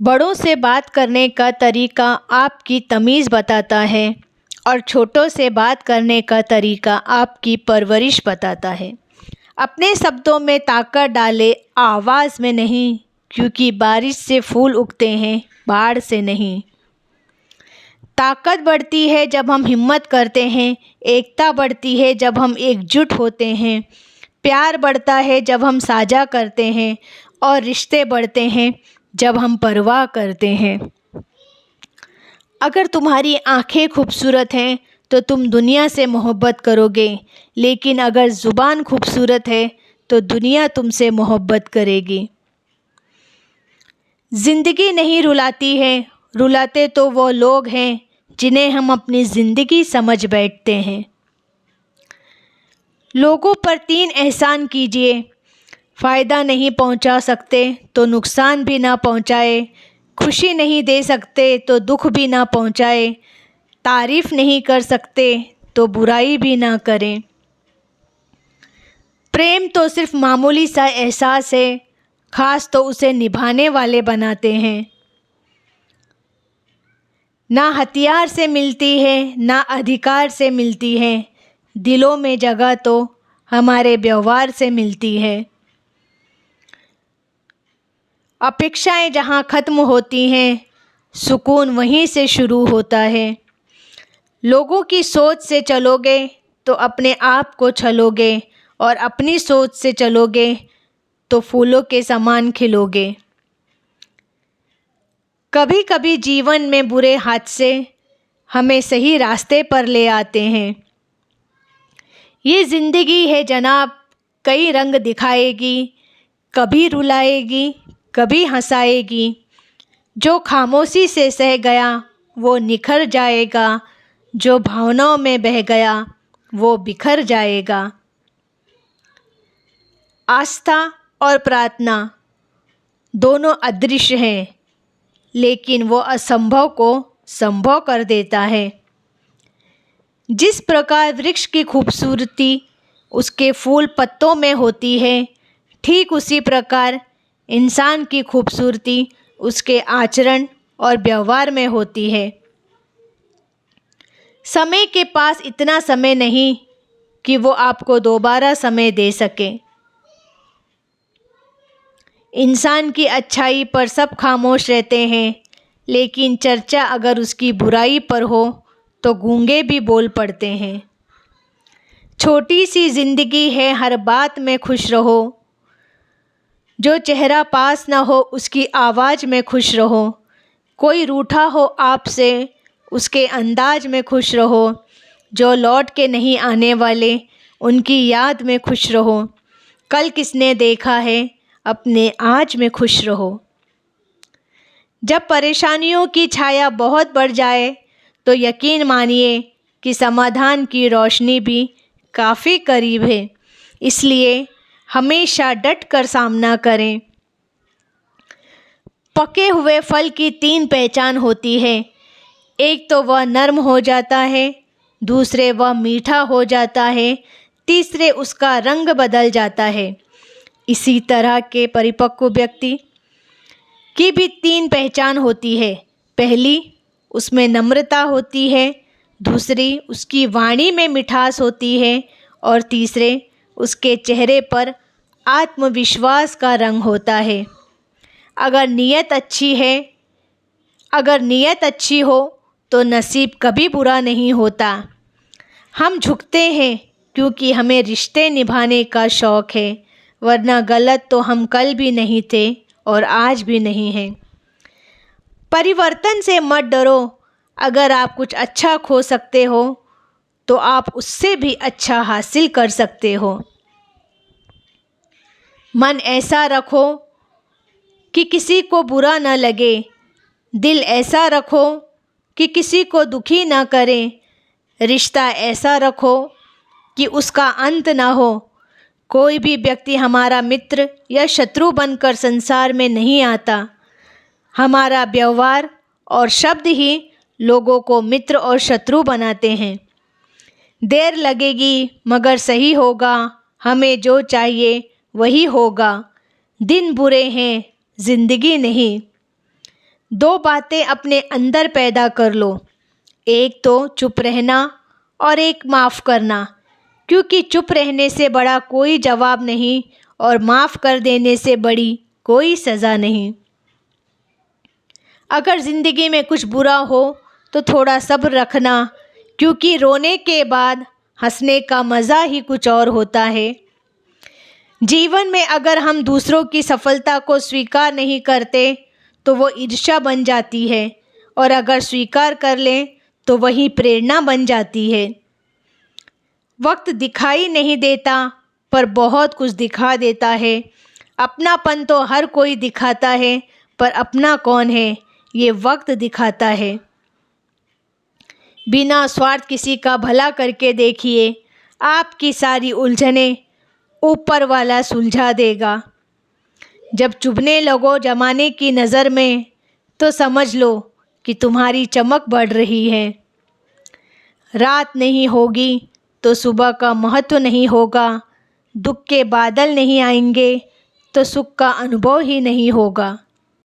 बड़ों से बात करने का तरीका आपकी तमीज़ बताता है और छोटों से बात करने का तरीका आपकी परवरिश बताता है। अपने शब्दों में ताकत डालें, आवाज़ में नहीं, क्योंकि बारिश से फूल उगते हैं, बाढ़ से नहीं। ताकत बढ़ती है जब हम हिम्मत करते हैं, एकता बढ़ती है जब हम एकजुट होते हैं, प्यार बढ़ता है जब हम साझा करते हैं और रिश्ते बढ़ते हैं जब हम परवाह करते हैं। अगर तुम्हारी आँखें खूबसूरत हैं तो तुम दुनिया से मोहब्बत करोगे, लेकिन अगर ज़ुबान खूबसूरत है तो दुनिया तुमसे मोहब्बत करेगी। ज़िंदगी नहीं रुलाती है, रुलाते तो वो लोग हैं जिन्हें हम अपनी ज़िंदगी समझ बैठते हैं। लोगों पर 3 एहसान कीजिए, फ़ायदा नहीं पहुंचा सकते तो नुकसान भी ना पहुंचाए, खुशी नहीं दे सकते तो दुख भी ना पहुंचाए, तारीफ़ नहीं कर सकते तो बुराई भी ना करें। प्रेम तो सिर्फ मामूली सा एहसास है, ख़ास तो उसे निभाने वाले बनाते हैं। ना हथियार से मिलती है, ना अधिकार से मिलती है, दिलों में जगह तो हमारे व्यवहार से मिलती है। अपेक्षाएं जहाँ ख़त्म होती हैं, सुकून वहीं से शुरू होता है। लोगों की सोच से चलोगे तो अपने आप को छलोगे, और अपनी सोच से चलोगे तो फूलों के समान खिलोगे। कभी कभी जीवन में बुरे हादसे हमें सही रास्ते पर ले आते हैं। ये ज़िंदगी है जनाब, कई रंग दिखाएगी, कभी रुलाएगी, कभी हंसाएगी। जो खामोशी से सह गया वो निखर जाएगा, जो भावनाओं में बह गया वो बिखर जाएगा। आस्था और प्रार्थना दोनों अदृश्य हैं, लेकिन वो असंभव को संभव कर देता है। जिस प्रकार वृक्ष की खूबसूरती उसके फूल पत्तों में होती है, ठीक उसी प्रकार इंसान की खूबसूरती उसके आचरण और व्यवहार में होती है। समय के पास इतना समय नहीं कि वो आपको दोबारा समय दे सके। इंसान की अच्छाई पर सब खामोश रहते हैं, लेकिन चर्चा अगर उसकी बुराई पर हो तो गूंगे भी बोल पड़ते हैं। छोटी सी ज़िंदगी है, हर बात में खुश रहो। जो चेहरा पास ना हो उसकी आवाज़ में खुश रहो। कोई रूठा हो आपसे उसके अंदाज में खुश रहो। जो लौट के नहीं आने वाले उनकी याद में खुश रहो। कल किसने देखा है, अपने आज में खुश रहो। जब परेशानियों की छाया बहुत बढ़ जाए तो यकीन मानिए कि समाधान की रोशनी भी काफ़ी करीब है। इसलिए हमेशा डट कर सामना करें। पके हुए फल की 3 पहचान होती है। एक तो वह नरम हो जाता है, दूसरे वह मीठा हो जाता है, तीसरे उसका रंग बदल जाता है। इसी तरह के परिपक्व व्यक्ति की भी 3 पहचान होती है। पहली, उसमें नम्रता होती है, दूसरी, उसकी वाणी में मिठास होती है, और तीसरे, उसके चेहरे पर आत्मविश्वास का रंग होता है। अगर नीयत अच्छी हो तो नसीब कभी बुरा नहीं होता। हम झुकते हैं क्योंकि हमें रिश्ते निभाने का शौक़ है, वरना गलत तो हम कल भी नहीं थे और आज भी नहीं हैं। परिवर्तन से मत डरो। अगर आप कुछ अच्छा खो सकते हो तो आप उससे भी अच्छा हासिल कर सकते हो। मन ऐसा रखो कि किसी को बुरा न लगे, दिल ऐसा रखो कि किसी को दुखी ना करें, रिश्ता ऐसा रखो कि उसका अंत ना हो। कोई भी व्यक्ति हमारा मित्र या शत्रु बनकर संसार में नहीं आता। हमारा व्यवहार और शब्द ही लोगों को मित्र और शत्रु बनाते हैं। देर लगेगी मगर सही होगा, हमें जो चाहिए वही होगा। दिन बुरे हैं, ज़िंदगी नहीं। दो बातें अपने अंदर पैदा कर लो, एक तो चुप रहना और एक माफ़ करना, क्योंकि चुप रहने से बड़ा कोई जवाब नहीं और माफ़ कर देने से बड़ी कोई सज़ा नहीं। अगर ज़िंदगी में कुछ बुरा हो तो थोड़ा सब्र रखना, क्योंकि रोने के बाद हंसने का मज़ा ही कुछ और होता है। जीवन में अगर हम दूसरों की सफलता को स्वीकार नहीं करते तो वो ईर्ष्या बन जाती है, और अगर स्वीकार कर लें तो वही प्रेरणा बन जाती है। वक्त दिखाई नहीं देता पर बहुत कुछ दिखा देता है। अपनापन तो हर कोई दिखाता है, पर अपना कौन है ये वक्त दिखाता है। बिना स्वार्थ किसी का भला करके देखिए, आपकी सारी उलझनें ऊपर वाला सुलझा देगा। जब चुभने लगो जमाने की नज़र में तो समझ लो कि तुम्हारी चमक बढ़ रही है। रात नहीं होगी तो सुबह का महत्व नहीं होगा, दुख के बादल नहीं आएंगे तो सुख का अनुभव ही नहीं होगा।